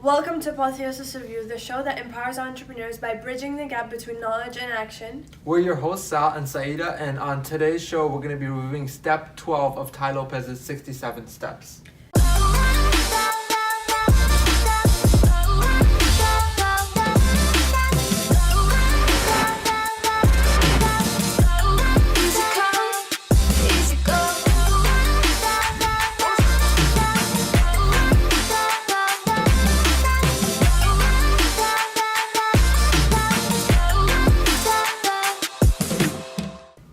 Welcome to Apotheosis Review, the show that empowers entrepreneurs by bridging the gap between knowledge and action. We're your hosts, Sal and Saida, and on today's show, we're going to be reviewing step 12 of Tai Lopez's 67 steps.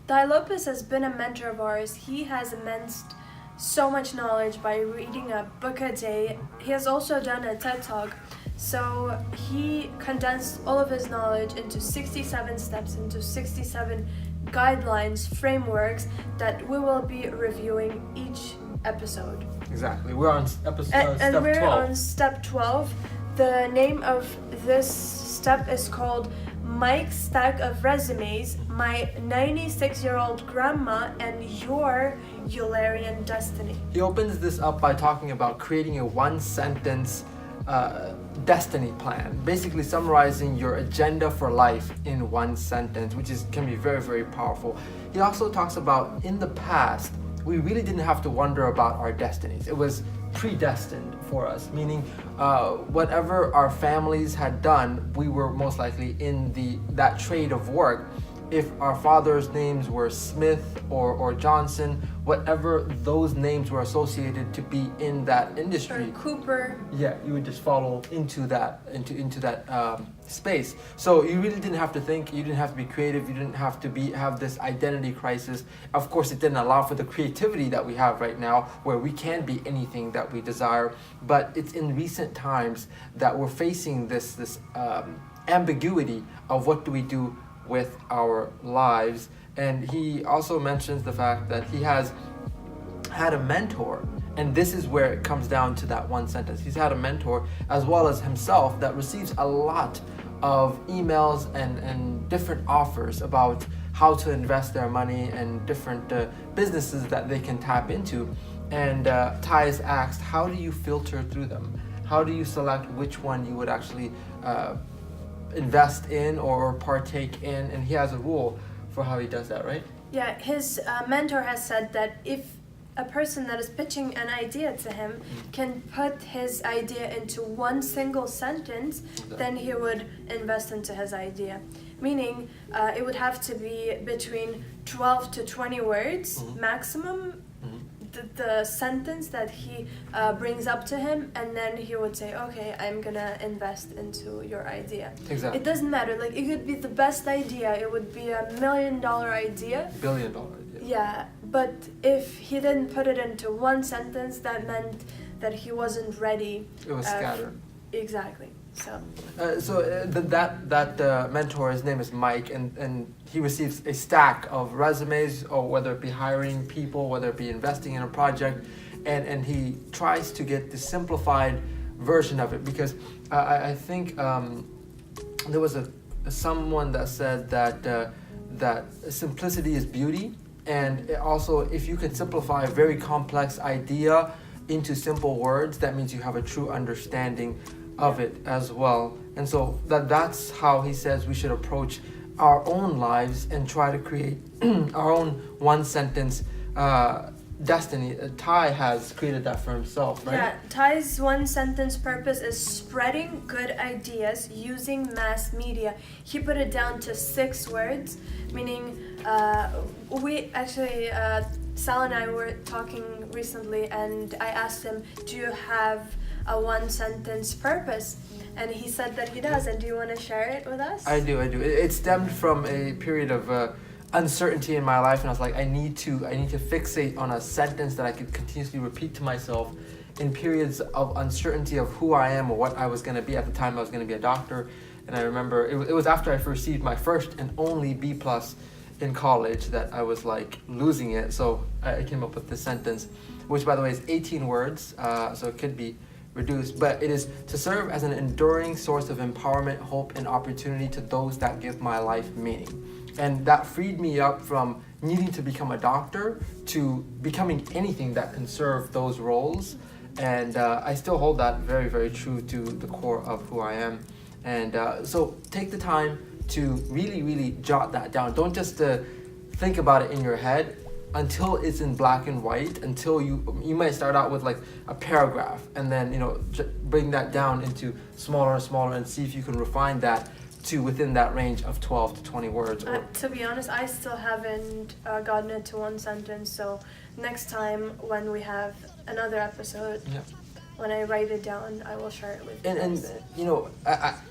Tai Lopez has been a mentor of ours. He has amassed so much knowledge by reading a book a day. He has also done a TED Talk. So he condensed all of his knowledge into 67 steps, into 67 guidelines, frameworks that we will be reviewing each episode. Exactly. We're on episode And step we're 12. on step 12. The name of this step is called Mike's Stack of Resumes, My 96-Year-Old Grandma, and Your Eulerian Destiny. He opens this up by talking about creating a one-sentence destiny plan, basically summarizing your agenda for life in one sentence, which can be very, very powerful. He also talks about in the past, we really didn't have to wonder about our destinies. It was predestined for us, meaning whatever our families had done, we were most likely in that trade of work. If our father's names were Smith or Johnson, whatever those names were associated to be in that industry, Or Cooper. yeah, you would just follow into that space. So you really didn't have to think. You didn't have to be creative. You didn't have to have this identity crisis. Of course, it didn't allow for the creativity that we have right now, where we can be anything that we desire. But it's in recent times that we're facing this ambiguity of what do we do with our lives. And he also mentions the fact that he has had a mentor, and this is where it comes down to that one sentence. He's had a mentor as well as himself that receives a lot of emails and different offers about how to invest their money and different businesses that they can tap into. And Tai is asked, how do you filter through them? How do you select which one you would actually invest in or partake in? And he has a rule for how he does that, right? Yeah, his mentor has said that if a person that is pitching an idea to him can put his idea into one single sentence, then he would invest into his idea. Meaning, it would have to be between 12 to 20 words maximum, the sentence that he brings up to him, and then he would say, okay, I'm gonna invest into your idea. Exactly. It doesn't matter, like it could be the best idea, it would be $1 million idea. $1 billion idea. Yeah, but if he didn't put it into one sentence, that meant that he wasn't ready. It was scattered. Exactly. So that mentor, his name is Mike, and he receives a stack of resumes, or whether it be hiring people, whether it be investing in a project, and he tries to get the simplified version of it, because I think there was someone that said that simplicity is beauty, and also if you can simplify a very complex idea into simple words, that means you have a true understanding of it as well. And so that's how he says we should approach our own lives and try to create our own one sentence destiny. Tai has created that for himself, right? yeah, Tai's one sentence purpose is spreading good ideas using mass media. He put it down to 6 words, meaning we actually Sal and I were talking recently, and I asked him, do you have a one sentence purpose? And he said that he does. And do you want to share it with us? I do. It stemmed from a period of uncertainty in my life, and I was like, I need to fixate on a sentence that I could continuously repeat to myself in periods of uncertainty of who I am or what I was going to be. At the time, I was going to be a doctor, and I remember it was after I received my first and only B+ in college that I was like losing it. So I came up with this sentence, which by the way is 18 words, so it could be reduced, but it is to serve as an enduring source of empowerment, hope, and opportunity to those that give my life meaning. And that freed me up from needing to become a doctor to becoming anything that can serve those roles. And I still hold that very, very true to the core of who I am. And so take the time to really, really jot that down. Don't just think about it in your head until it's in black and white, until you might start out with like a paragraph, and then bring that down into smaller and smaller, and see if you can refine that to within that range of 12 to 20 words. To be honest, I still haven't gotten it to one sentence, so next time when we have another episode, when I write it down, I will share it with you. And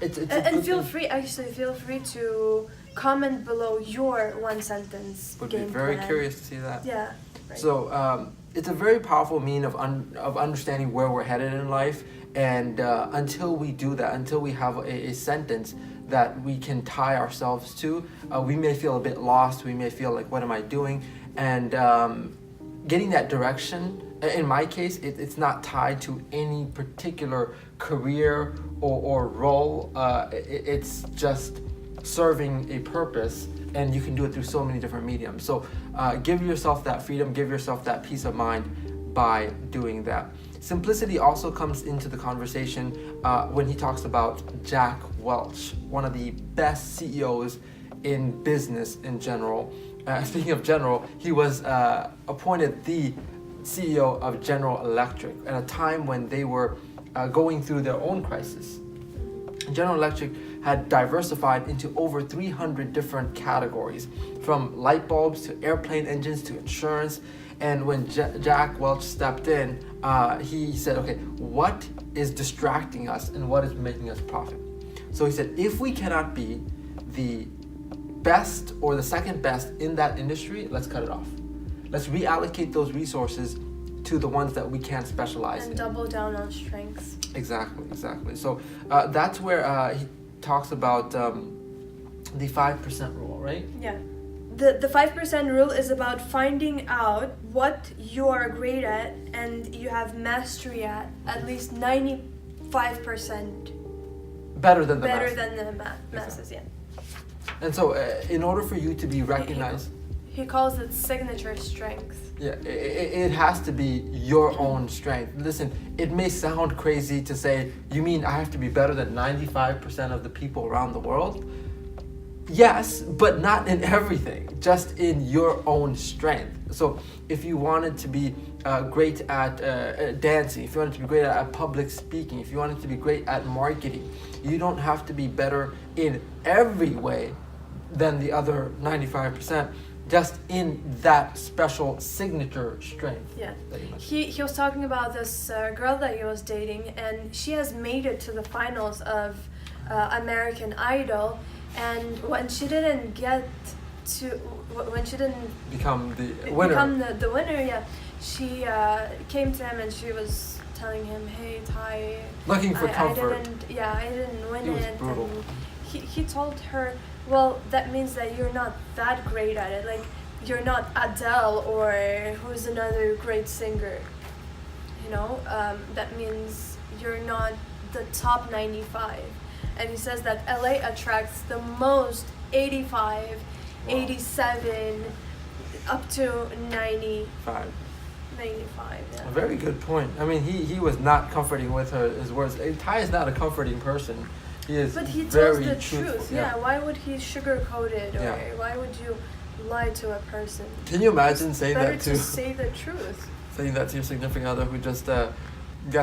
it's and feel free to comment below your one sentence. Would be very curious to see that. Yeah. Right. So it's a very powerful mean of understanding where we're headed in life, and until we do that, until we have a sentence that we can tie ourselves to, we may feel a bit lost. We may feel like, what am I doing? And getting that direction. In my case, it's not tied to any particular career or role. It's just serving a purpose, and you can do it through so many different mediums. So give yourself that freedom, give yourself that peace of mind by doing that. Simplicity also comes into the conversation when he talks about Jack Welch, one of the best CEOs in business in general. Speaking of general, he was appointed the CEO of General Electric at a time when they were going through their own crisis. General Electric had diversified into over 300 different categories, from light bulbs to airplane engines to insurance. And when Jack Welch stepped in, he said, okay, what is distracting us and what is making us profit? So he said, if we cannot be the best or the second best in that industry, let's cut it off. Let's reallocate those resources to the ones that we can specialize in. And double down on strengths. Exactly. So that's where he talks about the 5% rule, right? Yeah. The 5% rule is about finding out what you are great at and you have mastery at least 95% better than the masses, yeah. And so in order for you to be recognized, he calls it signature strength. Yeah, it has to be your own strength. Listen, it may sound crazy to say, you mean I have to be better than 95% of the people around the world? Yes, but not in everything, just in your own strength. So if you wanted to be great at dancing, if you wanted to be great at public speaking, if you wanted to be great at marketing, you don't have to be better in every way than the other 95%. Just in that special signature strength. Yeah. He was talking about this girl that he was dating, and she has made it to the finals of American Idol, and when she didn't become the winner, yeah, she came to him and she was telling him, hey Ty, looking for comfort. I didn't win it. Was brutal. And he told her, well, that means that you're not that great at it. Like, you're not Adele or who's another great singer. That means you're not the top 95. And he says that LA attracts the most 85, 87, up to 95. 95, yeah. A very good point. I mean, he was not comforting with his words. Ty is not a comforting person. But he tells the truth. Yeah. Why would he sugarcoat it, or why would you lie to a person? Can you imagine saying that to? Better to say the truth. Saying that to your significant other who just got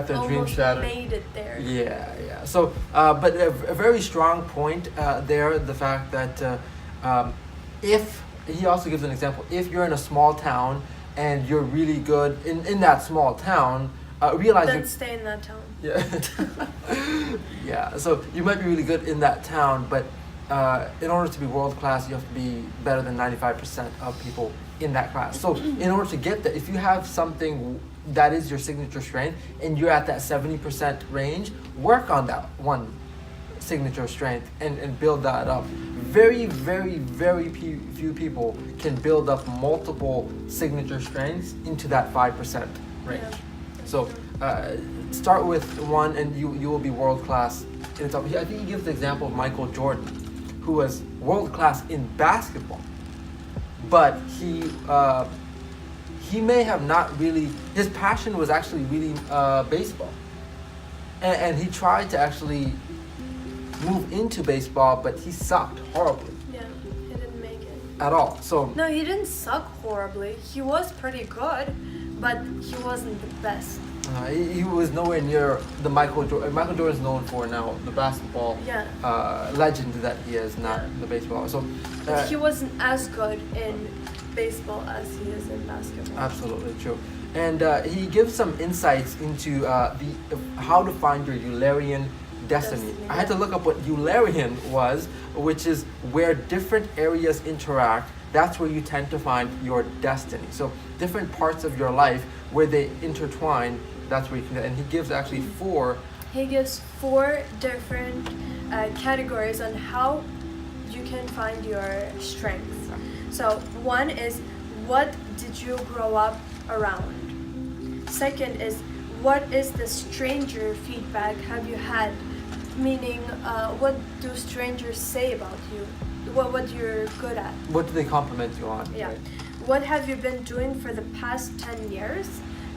their dream shattered. Made it there. Yeah. So, but a very strong point there. The fact that if he also gives an example, if you're in a small town and you're really good in that small town, realize then stay in that town. Yeah. Yeah. So you might be really good in that town, but in order to be world class, you have to be better than 95% of people in that class. So in order to get that, if you have something that is your signature strength and you're at that 70% range, work on that one signature strength and build that up. Very, very, very few people can build up multiple signature strengths into that 5% range. Yeah. So start with one and you will be world class in itself. I think he gives the example of Michael Jordan, who was world class in basketball, but he he may have not really, his passion was actually really baseball. And he tried to actually move into baseball, but he sucked horribly. Yeah, he didn't make it. At all. So No, he didn't suck horribly. He was pretty good, but he wasn't the best. he was nowhere near the Michael Jordan. Michael Jordan is known for now the basketball Yeah. legend that he is, not Yeah. the baseball. So But he wasn't as good in baseball as he is in basketball. absolutely true. And he gives some insights into how to find your eulerian destiny. I had to look up what eulerian was, which is where different areas interact. That's where you tend to find your destiny. So different parts of your life where they intertwine, that's where you can. And he gives actually four. He gives 4 different categories on how you can find your strengths. So one is, what did you grow up around? Second is, what is the stranger feedback have you had? Meaning, what do strangers say about you? What you're good at? What do they compliment you on? Yeah. Right? What have you been doing for the past 10 years?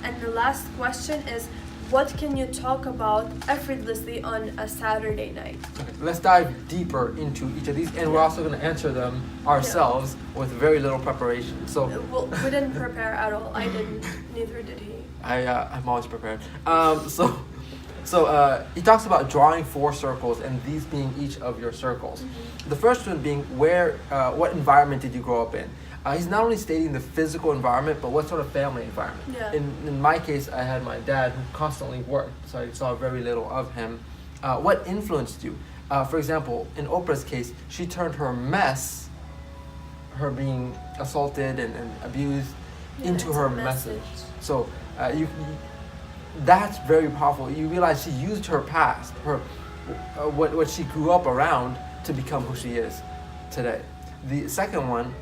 And the last question is, what can you talk about effortlessly on a Saturday night? Okay, let's dive deeper into each of these, and we're also going to answer them ourselves with very little preparation. So Well, we didn't prepare at all. I didn't. Neither did he. I'm always prepared. So he talks about drawing 4 circles, and these being each of your circles. The first one being what environment did you grow up in? He's not only stating the physical environment, but what sort of family environment. Yeah. In my case, I had my dad who constantly worked, so I saw very little of him. What influenced you? For example, in Oprah's case, she turned her mess, her being assaulted and abused, into it's her a message. So that's very powerful. You realize she used her past, her what she grew up around, to become who she is today. The second one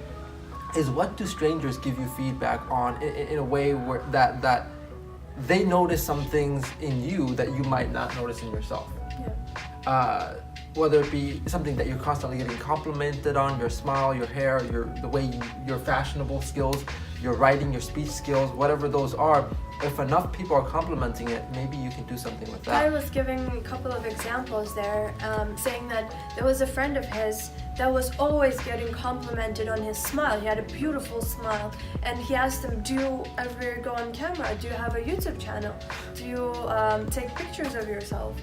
is, what do strangers give you feedback on in a way where that they notice some things in you that you might not notice in yourself. Yeah. Whether it be something that you're constantly getting complimented on, your smile, your hair, the way your fashionable skills, your writing, your speech skills, whatever those are. If enough people are complimenting it, maybe you can do something with that. I was giving a couple of examples there, saying that there was a friend of his that was always getting complimented on his smile. He had a beautiful smile, and he asked him, do you ever go on camera? Do you have a YouTube channel? Do you take pictures of yourself?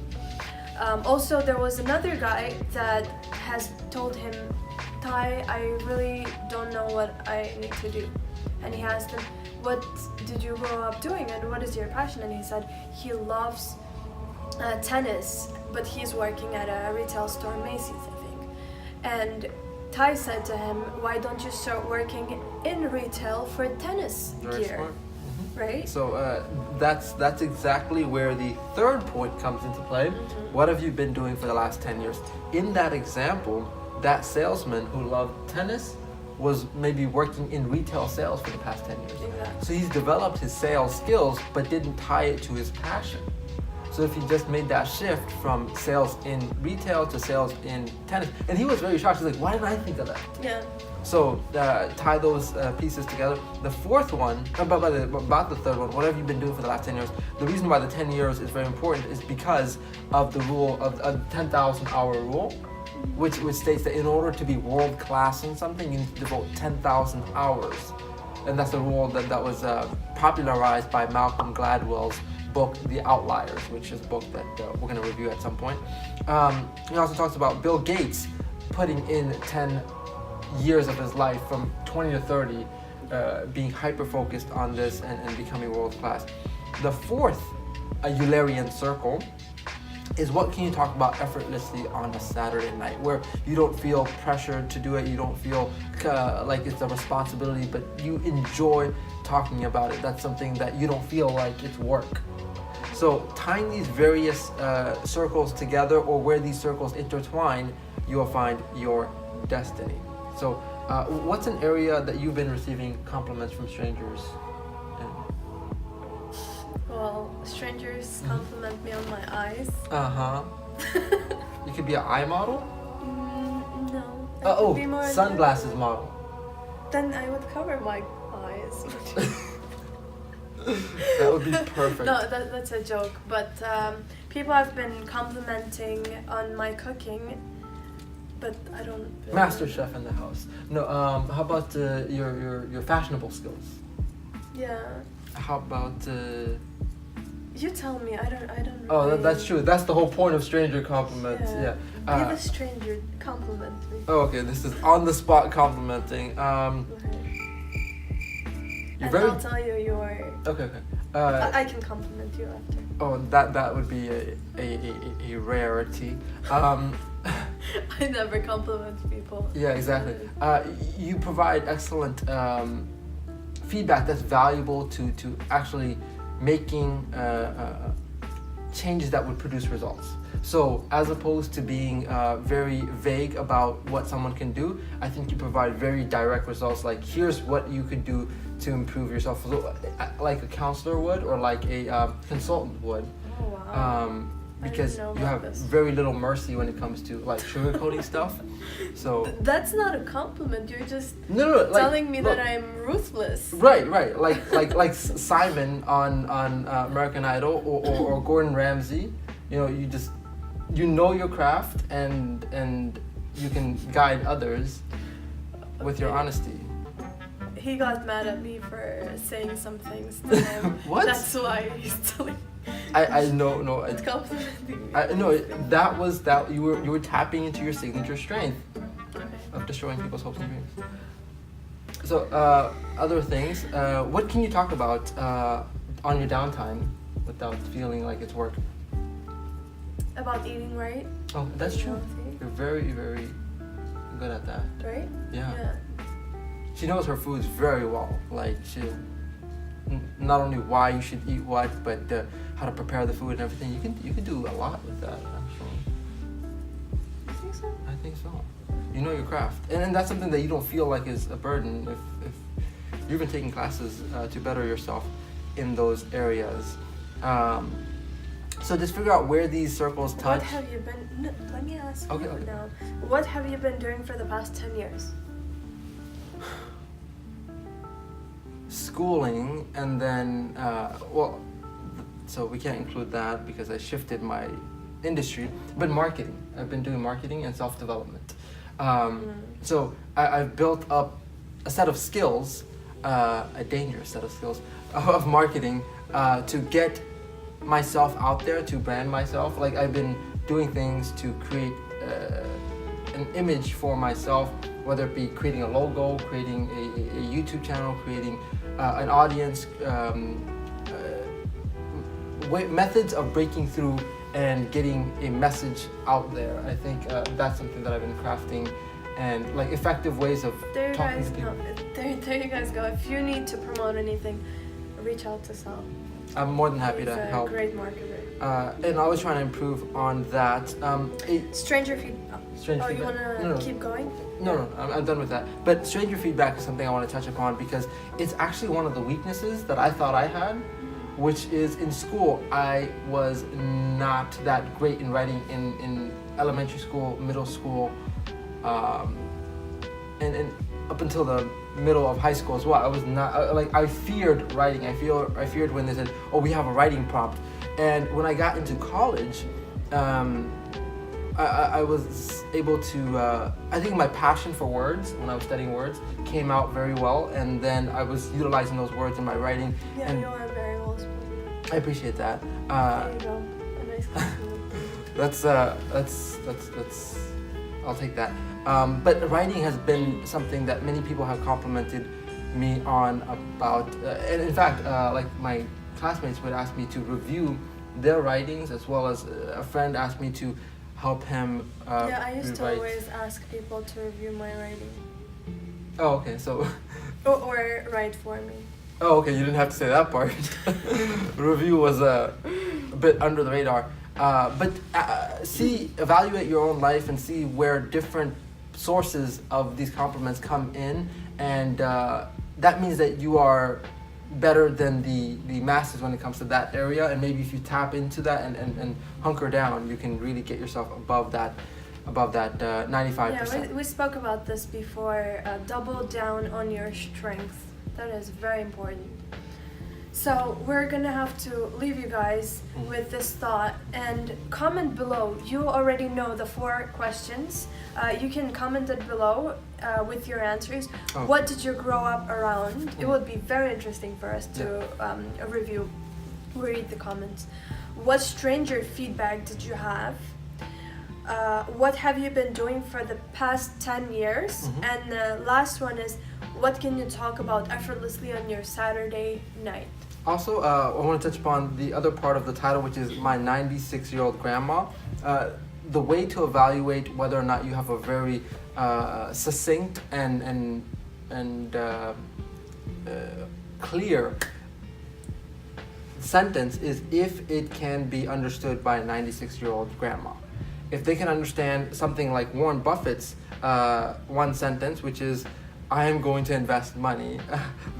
Also, there was another guy that has told him, Ty, I really don't know what I need to do. And he asked him, what did you grow up doing and what is your passion? And he said he loves tennis, but he's working at a retail store, Macy's, I think. And Ty said to him, why don't you start working in retail for tennis Very gear? smart. Right? So that's exactly where the third point comes into play. What have you been doing for the last 10 years? In that example, that salesman who loved tennis was maybe working in retail sales for the past 10 years. Exactly. So he's developed his sales skills, but didn't tie it to his passion. So if he just made that shift from sales in retail to sales in tennis, and he was very shocked. He's like, why didn't I think of that? Yeah. So tie those pieces together. The fourth one, about the third one, what have you been doing for the last 10 years? The reason why the 10 years is very important is because of the rule of 10,000 hour rule, which states that in order to be world class in something, you need to devote 10,000 hours. And that's a rule that was popularized by Malcolm Gladwell's book, The Outliers, which is a book that we're going to review at some point. He also talks about Bill Gates putting in 10 years of his life from 20 to 30 being hyper-focused on this and becoming world-class. The fourth eulerian circle is, what can you talk about effortlessly on a Saturday night where you don't feel pressured to do it, you don't feel like it's a responsibility, but you enjoy talking about it. That's something that you don't feel like it's work. So tying these various circles together, or where these circles intertwine, you will find your destiny. So what's an area that you've been receiving compliments from strangers in? Well, strangers compliment me on my eyes. Uh-huh. You could be an eye model? No. I could be more Sunglasses intelligent. model. Then I would cover my eyes. That would be perfect. No, that's a joke. But people have been complimenting on my cooking, but I don't. Master chef in the house. No, how about your fashionable skills? Yeah. How about? You tell me. I don't. Oh, really- that's true. That's the whole point of stranger compliments. Yeah. Give a stranger compliment me. Oh, okay. This is on the spot complimenting. You're And very. I'll tell you your. Okay. I can compliment you after. Oh, that would be a rarity. I never compliment people. Yeah, exactly. You provide excellent feedback that's valuable to actually making changes that would produce results. So as opposed to being very vague about what someone can do, I think you provide very direct results, like here's what you could do to improve yourself, like a counselor would or like a consultant would. Oh wow. Because know you about have this. very little mercy when it comes to like sugarcoating stuff. So That's not a compliment. You're just no, like, telling me look, that I'm ruthless. Right, like Simon on American Idol or Gordon Ramsay. You know, you know your craft and you can guide others with your Okay. honesty. He got mad at me for saying some things to him. What? That's why he's telling. I know It's complimenting me. I no, that you were tapping into your signature strength Okay. of destroying people's hopes and dreams. So other things, what can you talk about on your downtime without feeling like it's work? About eating right. Oh, that's true. Healthy, You're very, very good at that. right? Yeah. She knows her foods very well. Like not only why you should eat what, but how to prepare the food and everything. You can do a lot with that, actually. You think so? I think so. You know your craft, and that's something that you don't feel like is a burden if you've been taking classes to better yourself in those areas. So just figure out where these circles touch. What have you been? No, let me ask Okay, you okay. now. What have you been doing for the past 10 years? Schooling, and then so we can't include that because I shifted my industry, but marketing. I've been doing marketing and self-development. So I've built up a set of skills, a dangerous set of skills of marketing to get myself out there, to brand myself. Like I've been doing things to create an image for myself, whether it be creating a logo, creating a YouTube channel, creating an audience, methods of breaking through and getting a message out there. I think that's something that I've been crafting, and like effective ways of There you talking guys to people. go. There you guys go. If you need to promote anything, reach out to Sal. I'm more than happy He's to a help. great marketer. And I was trying to improve on that. Stranger feedback. Strange Oh, you feedback. wanna No. keep going? No, I'm done with that. But stranger feedback is something I want to touch upon because it's actually one of the weaknesses that I thought I had, which is in school, I was not that great in writing in elementary school, middle school, and up until the middle of high school as well. I was not, like, I feared writing. I feared when they said, oh, we have a writing prompt. And when I got into college, I was able to, I think my passion for words, when I was studying words, came out very well, and then I was utilizing those words in my writing. Yeah, and you are very well spoken. I appreciate that. There you go. A nice compliment. That's I'll take that. But writing has been something that many people have complimented me on about, and in fact, like my classmates would ask me to review their writings, as well as a friend asked me to help him Yeah, I used to rewrite. always ask people to review my writing. Oh, okay. So, Or write for me. oh, okay. You didn't have to say that part. Review was a bit under the radar. But evaluate your own life and see where different sources of these compliments come in, and that means that you are better than the masses when it comes to that area. And maybe if you tap into that and hunker down, you can really get yourself above that 95%. Yeah, we spoke about this before. Double down on your strength. That is very important. So we're gonna have to leave you guys with this thought, and comment below. You already know the 4 questions. You can comment it below with your answers. Oh. What did you grow up around? It would be very interesting for us to read the comments. What stranger feedback did you have? What have you been doing for the past 10 years? And the last one is, what can you talk about effortlessly on your Saturday night? Also, I want to touch upon the other part of the title, which is my 96-year-old grandma. The way to evaluate whether or not you have a very succinct and clear sentence is if it can be understood by a 96-year-old grandma. If they can understand something like Warren Buffett's one sentence, which is, I am going to invest money,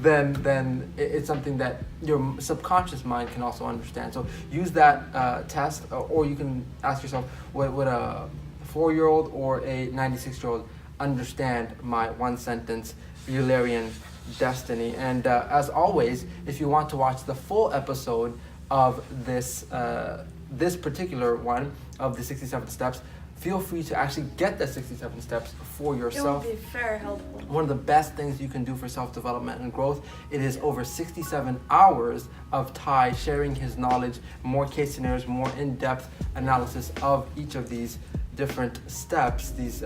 then it's something that your subconscious mind can also understand. So use that test, or you can ask yourself, would a 4-year-old or a 96-year-old understand my one sentence eulerian destiny? And as always, if you want to watch the full episode of this particular one of the 67 steps, feel free to actually get the 67 steps for yourself. It would be very helpful. One of the best things you can do for self-development and growth. It is over 67 hours of Ty sharing his knowledge, more case scenarios, more in-depth analysis of each of these different steps, these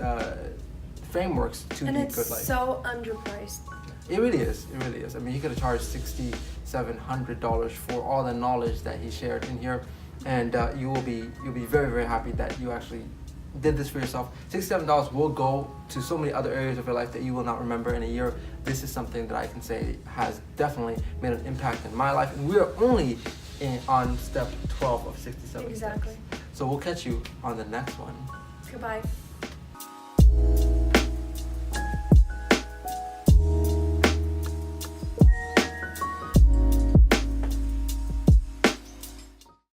frameworks to And the it's good life. so underpriced. It really is. It really is. I mean, he could have charged $6,700 for all the knowledge that he shared in here, and you'll be very, very happy that you actually did this for yourself. $67 will go to so many other areas of your life that you will not remember in a year. This is something that I can say has definitely made an impact in my life, and we are only on step 12 of 67 Exactly. steps. So we'll catch you on the next one. Goodbye.